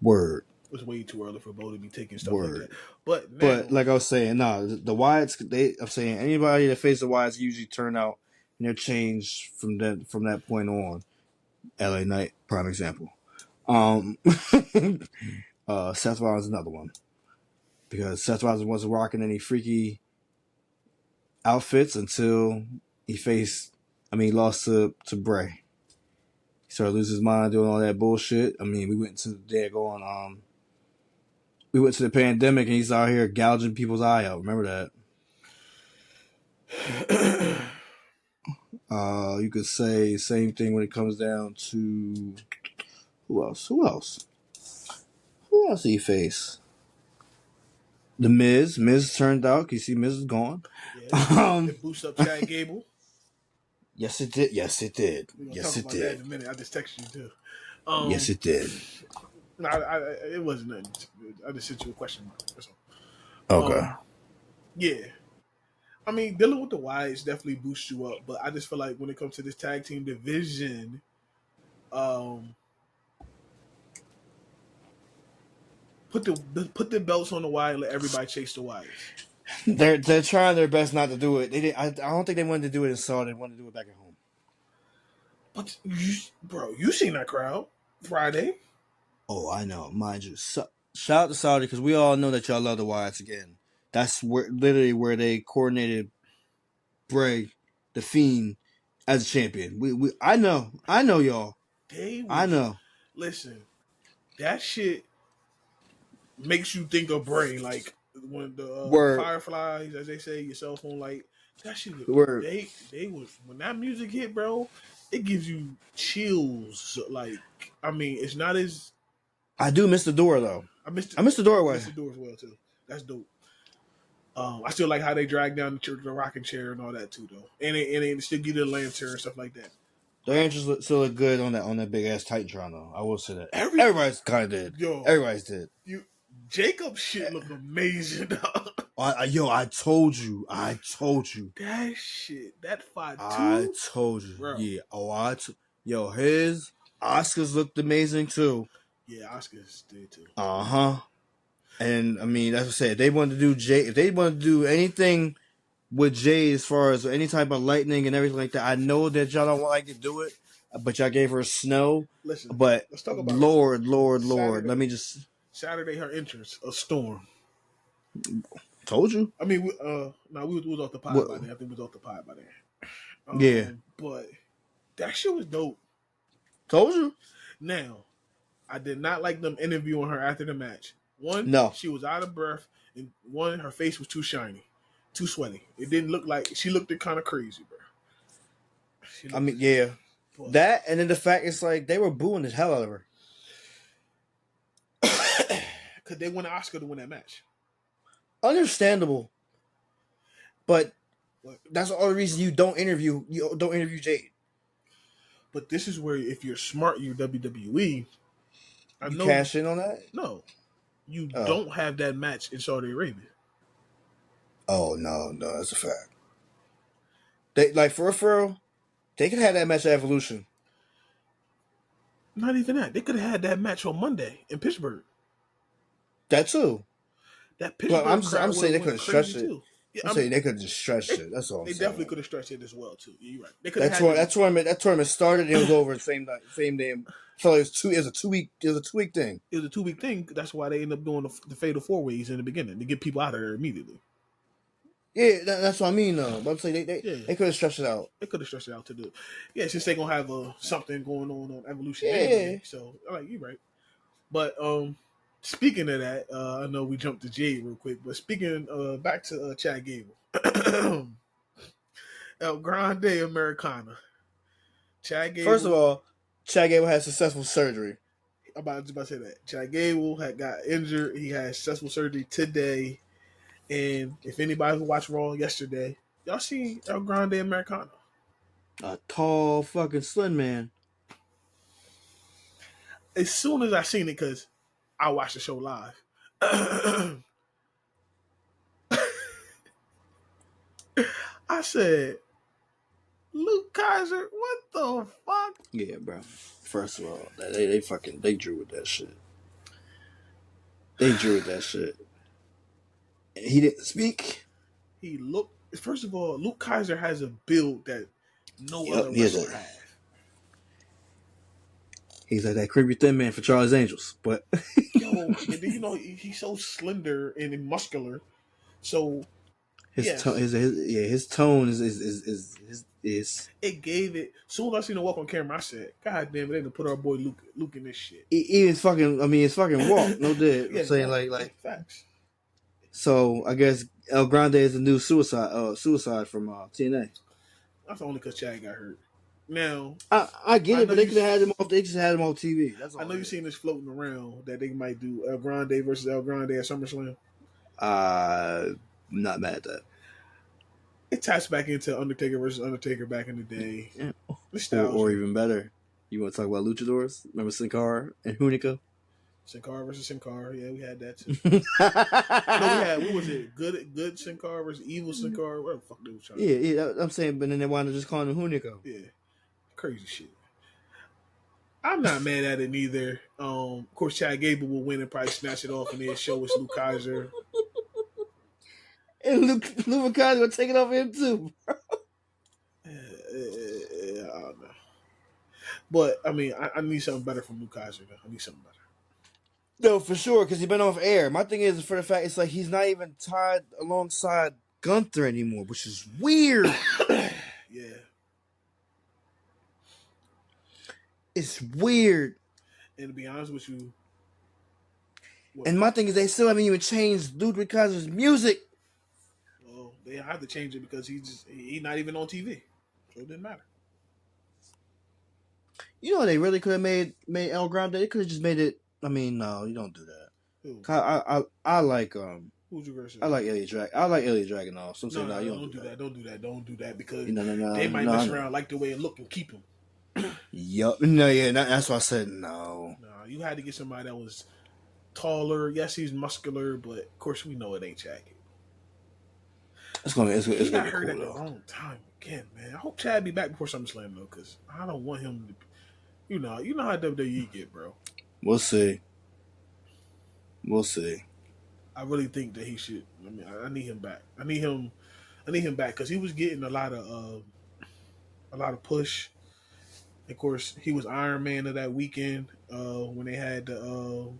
Word. It was way too early for Bo to be taking stuff like Word. that. But But now, like I was saying, no, the Wyatts. I'm saying anybody that faces the Wyatts usually turn out and they're changed from that point on. LA Knight, prime example. Um, Seth Rollins is another one because Seth Rollins wasn't rocking any freaky outfits until he lost to Bray. He started losing his mind doing all that bullshit. I mean, we went to the pandemic and he's out here gouging people's eye out. Remember that? You could say same thing when it comes down to who else? Who else? Who else did he face? The Miz. Miz turned out. You see, Miz is gone. yeah, it boosts up Chad Gable. Yes, it did. Yes, it did. We're gonna Yes, talk it about that in did. a minute. I just texted you too. Yes, it did. No, it wasn't nothing. I just sent you a question mark. That's all. Okay. Yeah. I mean, dealing with the Wyatts definitely boosts you up, but I just feel like when it comes to this tag team division, um, put the belts on the Wyatt and let everybody chase the Wyatts. They're trying their best not to do it. They did. I don't think they wanted to do it in Saudi. They wanted to do it back at home. But you seen that crowd Friday? Oh, I know. Mind you, shout out to Saudi because we all know that y'all love the Wyatts again. That's literally where they coordinated Bray, the Fiend, as a champion. I know y'all. They I was know. listen. That shit makes you think of Bray, like when the Word, fireflies, as they say, your cell phone light. That shit, word. they was when that music hit, bro. It gives you chills. Like, I mean, it's not as I do miss the door though. I missed it. I miss the I doorway. missed the door as well too. That's dope. I still like how they drag down the rocking chair and all that too, though. And they still get the lantern and stuff like that. The entrance still look good on that big ass Titantron though. I will say that. Every Everybody's kind of did. yo, Everybody's did. you Jacob shit look amazing. Dog. I told you. That shit, that fight I too, told you. bro. Yeah. His Oscars looked amazing too. Yeah, Oscars did too. Uh-huh. And I mean, that's what I said. They wanted to do Jay. If they wanted to do anything with Jay as far as any type of lightning and everything like that, I know that y'all don't like to do it, but y'all gave her snow. Listen, But let's talk about Lord, let Saturday. me just Saturday, her entrance, a storm. told you. I mean, no, we was off the pod What? by then. I think we was off the pod by then. Yeah, But that shit was dope. told you. Now, I did not like them interviewing her after the match. One, No, she was out of breath, and one, her face was too shiny, too sweaty. It didn't look like she looked kind of crazy, bro. I mean, yeah, but, that and then the fact it's like they were booing the hell out of her. because they won an Oscar to win that match. Understandable, but But, that's the only reason you don't interview Jade. but this is where, if you're smart, you're WWE. I You know. cash in on that? No, you Oh, don't have that match in Saudi Arabia. oh no, that's a fact. They like for real. They could have that match at Evolution. Not even that. They could have had that match on Monday in Pittsburgh. That too. That But Pittsburgh I'm crowd would saying have they could went have crazy stretched it. too. Yeah, I'm I mean, saying they could have just stretched it. That's all I'm they definitely saying. could have stretched it as well too. Yeah, you're right. They could have had the. That tournament started and it was over the same day. I feel like it was a 2 week thing. It was a 2 week thing. That's why they ended up doing the fatal four ways in the beginning to get people out of there immediately. Yeah, that's what I mean though. But I'm saying Yeah, they could have stretched it out. they could have stretched it out to do. Yeah, since they gonna have something going on Evolution Yeah. anyway. So, all right, you're right. But speaking of that, I know we jumped to Jade real quick, but speaking back to Chad Gable, El Grande Americana. Chad First of Gable. all, Chad Gable had successful surgery. About to say that Chad Gable had got injured. He had successful surgery today, and if anybody who watched Raw yesterday, y'all see El Grande Americana. A tall fucking slim man. As soon as I seen it, because I watched the show live. I said, Luke Kaiser, what the fuck? Yeah, bro. First of all, they drew with that shit. They drew with that shit. And he didn't speak. He looked. First of all, Luke Kaiser has a build that no other He has wrestler has. He's like that creepy thin man for Charlie's Angels, but Yo, and he's so slender and muscular. So his tone, his tone is. It gave it. Soon as I seen him walk on camera, I said, "God damn it, they gonna put our boy Luke in this shit." Even fucking. I mean, it's fucking walk. No dead. Yeah, I'm saying walk, like facts. So I guess El Grande is the new suicide from TNA. That's only because Chad got hurt. Now I get it, but they could have had him off. They just had him off TV. That's all. I know you've seen this floating around that they might do El Grande versus El Grande at SummerSlam. Not mad at that. It taps back into Undertaker versus Undertaker back in the day. Yeah. Or even better, you want to talk about luchadors? Remember Sin Cara and Hunico? Sin Cara versus Sin Cara. Yeah, we had that too. No, we had, what was it? Good Sin Cara versus evil Sin Cara. What the fuck they was trying to do? Yeah, I'm saying, but then they wanted to just call him Hunico. Yeah. Crazy shit. I'm not mad at it neither. Of course, Chad Gable will win and probably snatch it off and then show us Luke Kaiser. And Luke Kaiser will take it off him too. I don't know. But, I mean, I need something better from Luke Kaiser. I need something better. No, for sure, because he's been off air. My thing is, for the fact, it's like he's not even tied alongside Gunther anymore, which is weird. Yeah. It's weird. And to be honest with you, and my thing is, they still haven't even changed Ludwig Kaiser's music. Well, they have to change it because he's not even on TV, so it didn't matter. You know, they really could have made El Grande. They could have just made it. I mean, no, you don't do that. Who? I like Who's your version? I like Elliot Dragon. I like Elliot Dragunov. So no, don't do that. Don't do that because no, they might mess around, like the way it look, and keep him. Yup. No, yeah, that's why I said no. No, you had to get somebody that was taller. Yes, he's muscular, but of course we know it ain't Chad. It's gonna be got hurt cool, at the wrong time again, man. I hope Chad be back before SummerSlam though, because I don't want him to. You know how WWE get, bro. We'll see. I really think that he should. I mean, I need him back. I need him back because he was getting a lot of push. Of course, he was Iron Man of that weekend when they had the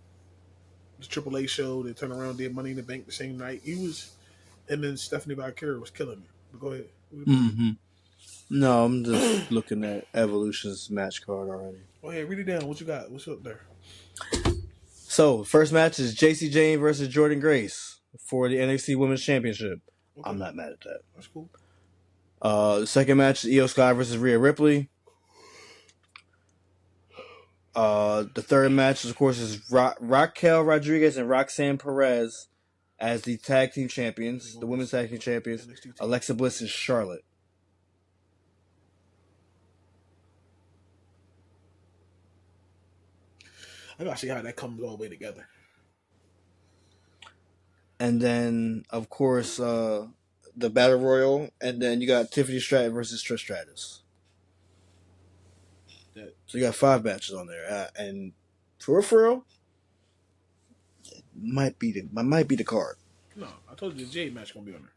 AAA show. They turned around, did Money in the Bank the same night. He was, him and Stephanie Valkyrie was killing it. But go ahead. Mm-hmm. No, I'm just looking at Evolution's match card already. Go ahead, read it down. What you got? What's up there? So, first match is JC Jane versus Jordan Grace for the NXT Women's Championship. Okay. I'm not mad at that. That's cool. The second match is Io Sky versus Rhea Ripley. The third match, of course, is Raquel Rodriguez and Roxanne Perez as the tag team champions, the women's tag team champions, Alexa Bliss and Charlotte. I gotta see how that comes all the way together. And then, of course, the Battle Royal, and then you got Tiffany Stratton versus Trish Stratus. So you got 5 matches on there, and for real, might be the card. No, I told you the Jade match gonna be on there.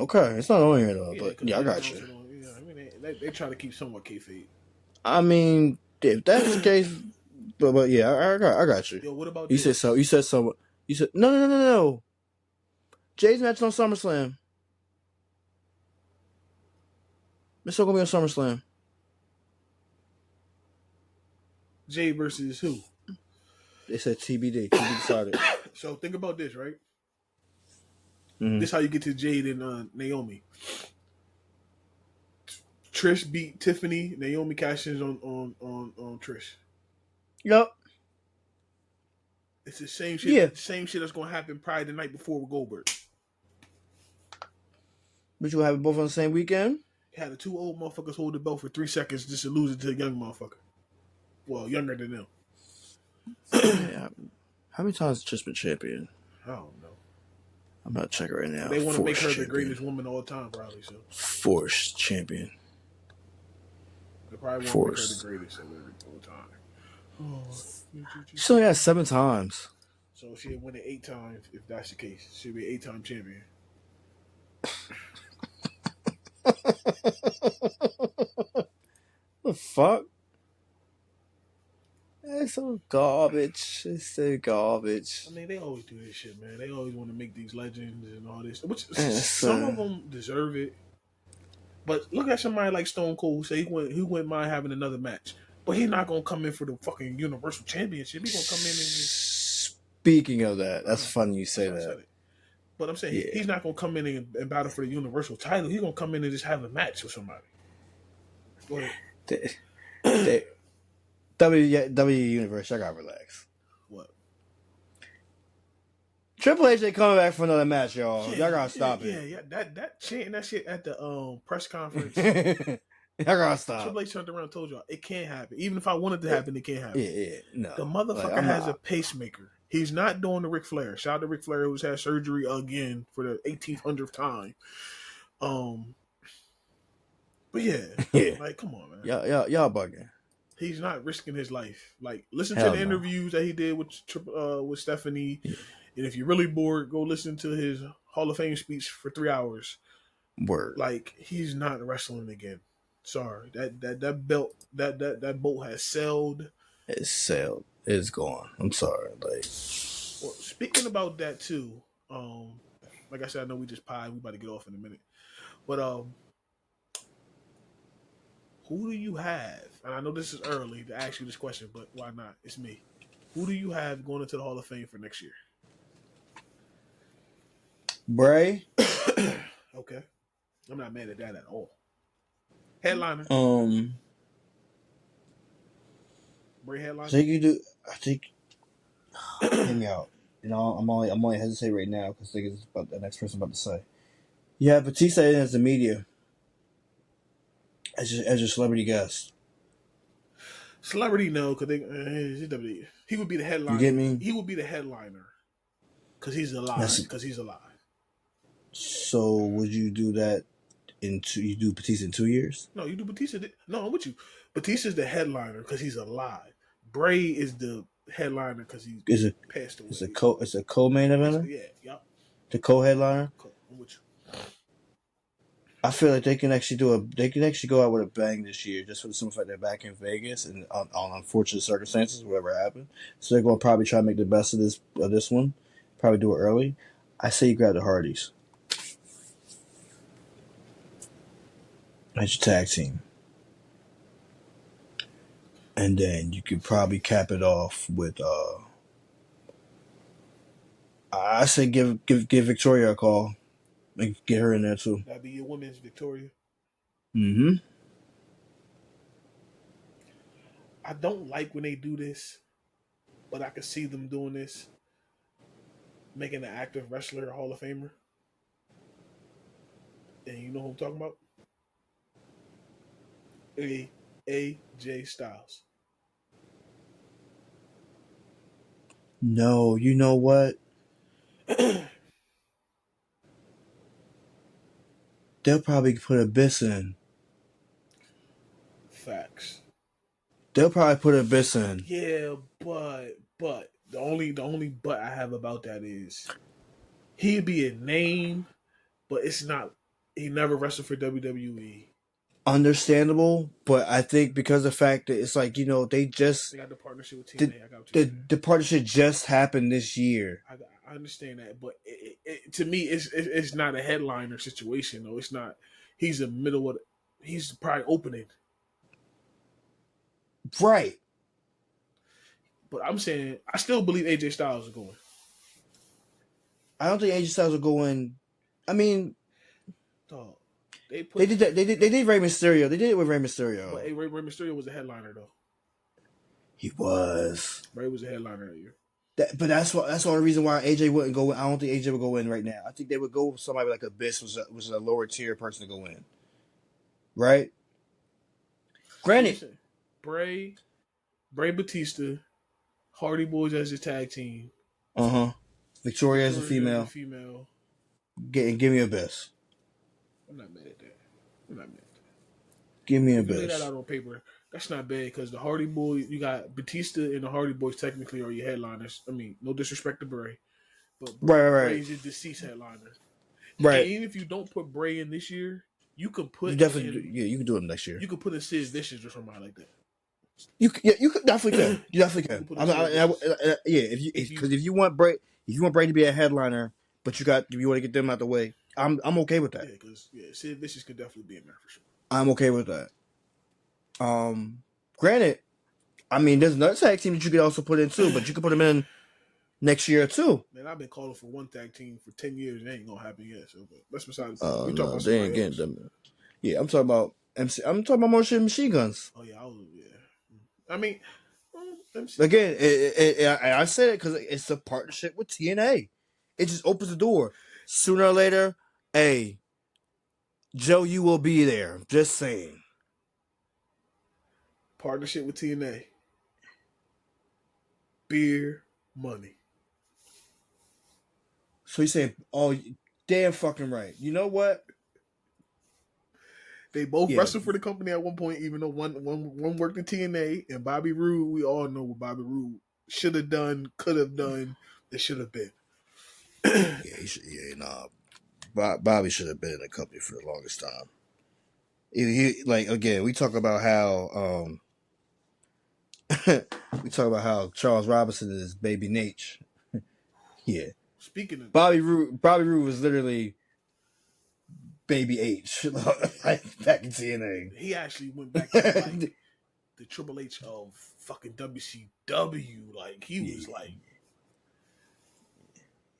Okay, it's not on here though, Yeah, but because yeah, I they got announced you. it on. You know, I mean, they try to keep somewhat kayfabe. I mean, if that's the case, but yeah, I got you. Yo, what about You said so. this? You said so. You said no. Jay's match on SummerSlam. It's still gonna be on SummerSlam. Jade versus who? They said TBD. To be decided. So think about this, right? Mm-hmm. This how you get to Jade and Naomi. Trish beat Tiffany. Naomi cashes on Trish. Yep. It's the same shit. Yeah. Same shit that's gonna happen probably the night before with Goldberg. But you will have it both on the same weekend. Had the two old motherfuckers hold the belt for 3 seconds just to lose it to a young motherfucker. Well, younger than them. Yeah. How many times has Trish been champion? I don't know. I'm about to check right now. They want to make her Champion. the greatest woman of all time, probably. So Force champion. they probably want to make her the greatest of all time. Oh. She only has 7 times. So she'll win it 8 times if that's the case. She'll be an 8-time champion. The fuck? It's so garbage. It's so garbage. I mean, they always do this shit, man. They always want to make these legends and all this. Which It's, some of them deserve it. But look at somebody like Stone Cold. Say he wouldn't mind having another match, but he's not gonna come in for the fucking Universal Championship. He's gonna come in and just. Speaking of that, that's funny you say that. But I'm saying he's not gonna come in and battle for the Universal title. He's gonna come in and just have a match with somebody. Go ahead. W Universe, I gotta relax. What? Triple H ain't coming back for another match, y'all. Y'all gotta stop it. Yeah. That chanting that shit at the press conference. Y'all gotta stop. Triple H turned around and told y'all it can't happen. Even if I wanted to happen, it can't happen. Yeah. No. The motherfucker has a pacemaker. He's not doing the Ric Flair. Shout out to Ric Flair who's had surgery again for the 1800th time. But yeah. Like, come on, man. Y'all bugging. He's not risking his life. Like, listen to the interviews that he did with Stephanie. Yeah. And if you're really bored, go listen to his Hall of Fame speech for 3 hours. Word. Like, he's not wrestling again. Sorry. That belt, that boat has sailed. It's sailed. It's gone. I'm sorry. Like, well, speaking about that too, like I said, I know we just pied. We about to get off in a minute. But who do you have? And I know this is early to ask you this question, but why not? It's me. Who do you have going into the Hall of Fame for next year? Bray. Okay. I'm not mad at that at all. Headliner. Bray headliner. I think hear me out. You know, I'm only hesitate right now because I think it's about the next person I'm about to say. You have Batista in as the media. As your celebrity guest. Celebrity, no, because he would be the headliner. You get me? He would be the headliner because he's alive. So would you do that you do Batista in 2 years? No, you do Batista. No, I'm with you. Batista's the headliner because he's alive. Bray is the headliner because he's passed away. It's a co-main eventer? Yeah. The co-headliner? I'm with you. I feel like they can actually go out with a bang this year just for the simple fact they're back in Vegas and on unfortunate circumstances, whatever happened. So they're going to probably try to make the best of this one. Probably do it early. I say you grab the Hardys. As your tag team. And then you could probably cap it off with I say give Victoria a call. Get her in there too. That'd be your women's Victoria. Mm-hmm. I don't like when they do this, but I could see them doing this. Making an active wrestler a Hall of Famer. And you know who I'm talking about? AJ Styles. No, you know what? They'll probably put Abyss in. Facts. They'll probably put Abyss in. Yeah, but the only but I have about that is he'd be a name, but it's not. He never wrestled for WWE. Understandable, but I think because of the fact that it's like, they just They got the partnership with the TNA. I got what you're the, saying. the partnership just happened this year. I understand that, but to me, it's not a headliner situation though. It's not. He's a middle of. He's probably opening, Right. but I'm saying I still believe AJ Styles is going. I don't think AJ Styles will go in. I mean, Dog, they they put, did that. They did Rey Mysterio. They did it with Rey but Mysterio. Rey Mysterio was a headliner though. He was. Ray was a headliner that year. But that's the only reason why AJ wouldn't go in. I don't think AJ would go in right now. I think they would go with somebody like Abyss was a lower tier person to go in. Right? Granted. Bray Batista, Hardy Boys as a tag team. Victoria as a Victoria as a female. female. Give me Abyss. I'm not mad at that. I'm not mad at that. Give me If you lay that Abyss. out on paper, that's not bad because the Hardy Boys, you got Batista and the Hardy Boys technically are your headliners. I mean, no disrespect to Bray, but Right. Bray's your deceased headliner. Right. And even if you don't put Bray in this year, you could You put definitely in, you can do it next year. you could put in Sid Vicious or somebody like that. You definitely can. You definitely can. If you want Bray to be a headliner, but you want to get them out the way, I'm okay with that. Yeah, because Sid Vicious could definitely be in there for sure. I'm okay with that. Granted, I mean, there's another tag team that you could also put in too, but you could put them in next year too. Man, I've been calling for one tag team for 10 years. It ain't gonna happen yet. So, but that's beside the point. We talking about they ain't getting them. Yeah, I'm talking about MC. I'm talking about Motion Machine Guns. Oh yeah, I mean, MC. Again, I said it because it's a partnership with TNA. It just opens the door. Sooner or later, hey, Joe, you will be there. Just saying. Partnership with TNA. Beer money. So you say, oh, damn fucking right. You know what? They both wrestled for the company at one point, even though one worked in TNA, and Bobby Roode, we all know what Bobby Roode should have done, could have done, it should have been. Bobby should have been in the company for the longest time. Again, we talk about how Charles Robinson is Baby Nate. Yeah. Speaking of Bobby Roode was literally Baby H, like back in TNA. He actually went back to like the Triple H of fucking WCW. Like he was like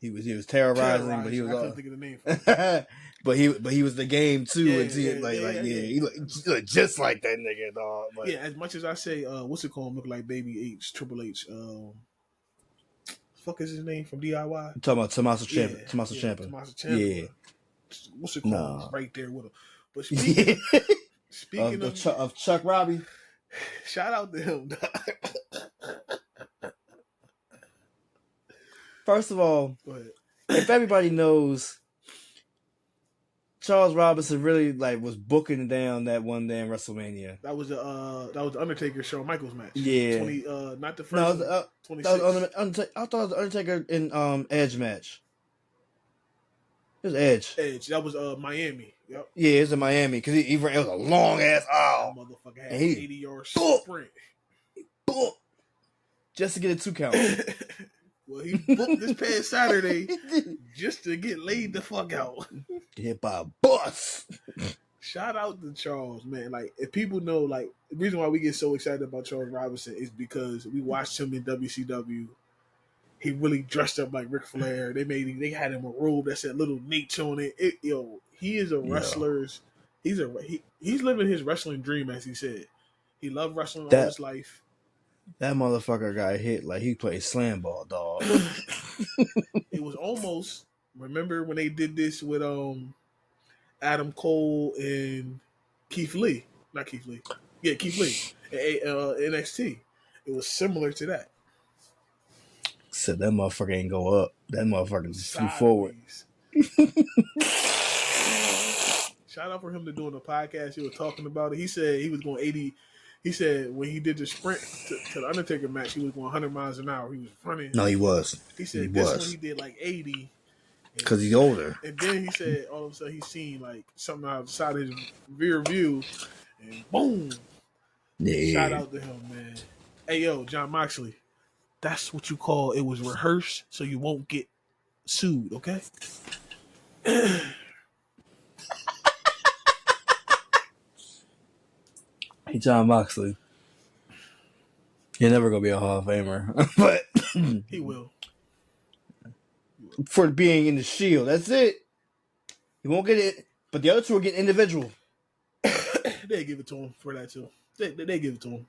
he was terrorizing, but he was. I couldn't think of the name for him. but he was the game too. He looked just like that nigga, dog. But, as much as I say, what's it called? Look like Baby H, Triple H. Fuck is his name from DIY? I'm talking about Tommaso Ciampa. Tommaso Ciampa. Yeah. What's it called? Right there with him. But speaking of Chuck Robbie, shout out to him. First of all, if everybody knows, Charles Robinson really was booking down that one day in WrestleMania. That was the Undertaker Shawn Michaels match. Yeah, not the first. No, 26. I thought it was the Undertaker in Edge match. It was Edge. That was Miami. Yep. Yeah, it was in Miami because it was a long ass. That motherfucker had an 80-yard sprint. Just to get a 2 count. Well, he booked this past Saturday just to get laid the fuck out. Get hit by a bus. Shout out to Charles, man. Like, if people know, like, the reason why we get so excited about Charles Robinson is because we watched him in WCW. He really dressed up like Ric Flair. They had him a robe that said "Little Nate" on it. He is a wrestler's. He's living his wrestling dream, as he said. He loved wrestling all his life. That motherfucker got hit like he played slam ball, dog. It was almost. Remember when they did this with Adam Cole and Keith Lee? Not Keith Lee. Yeah, Keith Lee. NXT. It was similar to that. Said that motherfucker ain't go up. That motherfucker flew forward. Shout out for him to doing a podcast. He was talking about it. He said he was going 80. He said when he did the sprint to the Undertaker match, he was going 100 miles an hour. He was running. No, he was. He He said this one he was. did like 80. Because he's older. And then he said all of a sudden he seen like something out the side of his rear view, and boom! Yeah. Shout out to him, man. Hey yo, John Moxley, that's what you call it was rehearsed, so you won't get sued. Okay. Hey, John Moxley. You're never gonna be a Hall of Famer, but he will. For being in the Shield, that's it. He won't get it, but the other two are getting individual. They give it to him for that too. They give it to him.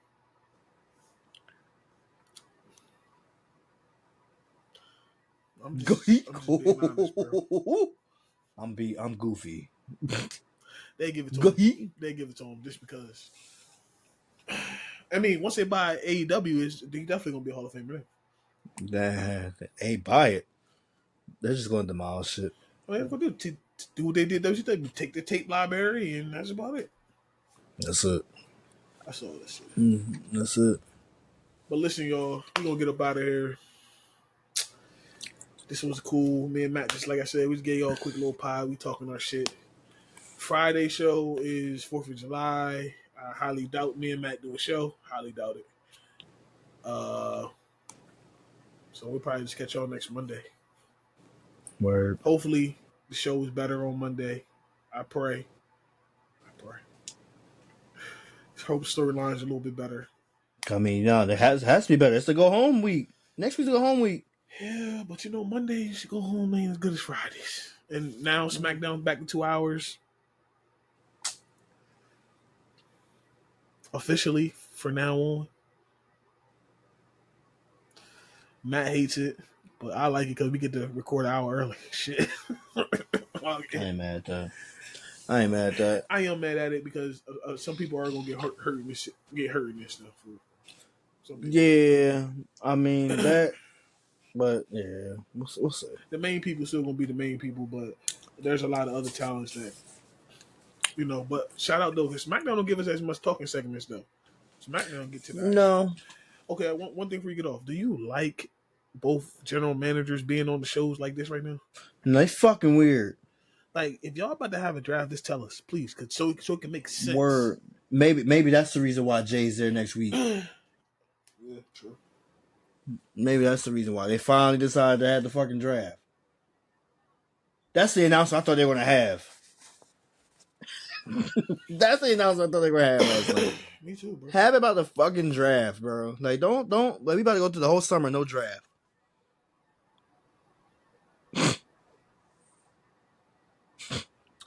I'm just being honest, bro. I'm goofy. They give it to him. They give it to him just because. I mean, once they buy AEW, they definitely gonna be a Hall of Famer. They buy it. They're just gonna demolish it. What they're gonna do what they did. WCW, take the tape library, and that's about it. That's it. That's all that's it. That's it. But listen, y'all, we're gonna get up out of here. This was cool. Me and Matt, just like I said, we just gave y'all a quick little pie. We talking our shit. Friday show is 4th of July. I highly doubt me and Matt do a show. Highly doubt it. So we'll probably just catch y'all next Monday. Word. Hopefully the show is better on Monday. I pray. Hope storyline's a little bit better. I mean, no, it has to be better. It's the go home week. Next week's the go home week. Yeah, but you know, Mondays go home ain't as good as Fridays. And now SmackDown's back in 2 hours. Officially, for now on. Matt hates it, but I like it because we get to record an hour early. Shit. I ain't mad at that. I am mad at it because some people are gonna get hurt in this shit, stuff. Yeah, I mean that, but yeah, we'll see. The main people still gonna be the main people, but there's a lot of other talents that But shout out though, because SmackDown don't give us as much talking segments though. SmackDown get to that. No. Okay, one thing before you get off. Do you like both general managers being on the shows like this right now? No, they fucking weird. Like, if y'all about to have a draft, just tell us, please, so it can make sense. Word. Maybe that's the reason why Jay's there next week. Yeah, true. Maybe that's the reason why they finally decided to have the fucking draft. That's the announcement I thought they were gonna have. That's the announcement I thought they were gonna have last night. Me too, bro. Have it about the fucking draft, bro. Like, don't. Like, we about to go through the whole summer, no draft.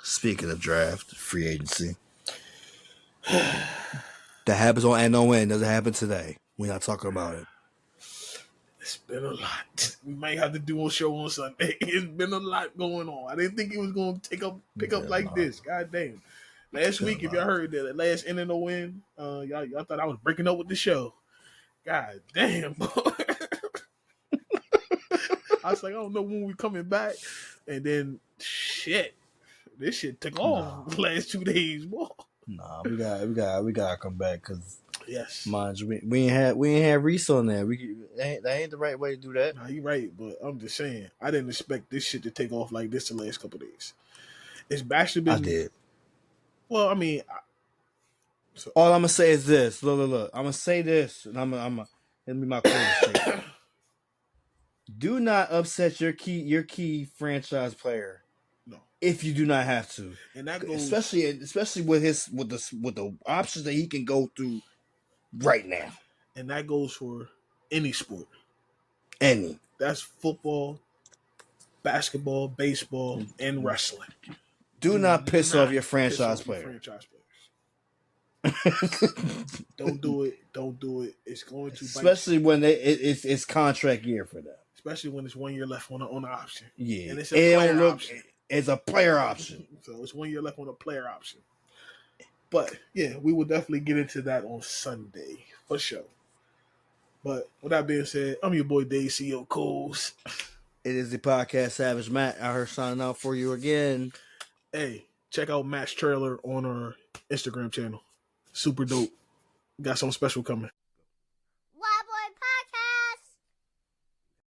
Speaking of draft, free agency. That happens on No End. Doesn't happen today. We're not talking about it. It's been a lot. We might have to do a show on Sunday. It's been a lot going on. I didn't think it was going to pick up like this. God damn. Last week, if y'all heard that last end and no win, y'all thought I was breaking up with the show. God damn, boy. I was like, I don't know when we coming back. And then, shit. This shit took off the last 2 days, boy. Nah, we gotta come back because yes, mind you, we ain't had Reese on there. That ain't the right way to do that. Nah, you right, but I'm just saying I didn't expect this shit to take off like this the last couple of days. It's actually been. I did. Well, I mean, all I'm gonna say is this. Look. I'm gonna say this, and it'll be my closing statement. Do not upset your key franchise player. No. If you do not have to, and that goes especially with the options that he can go through right now, and that goes for any sport. Any. That's football, basketball, baseball, and wrestling. Do not piss off your franchise player. Don't do it. Don't do it. It's going to especially when it's contract year for them. Especially when it's 1 year left on the option. Yeah, and it's a player option. It's a player option. So it's 1 year left on a player option. But yeah, we will definitely get into that on Sunday for sure. But with that being said, I'm your boy Dave CEO Coles. It is the podcast Savage Matt out here signing out for you again. Hey, check out Matt's trailer on our Instagram channel. Super dope. Got something special coming.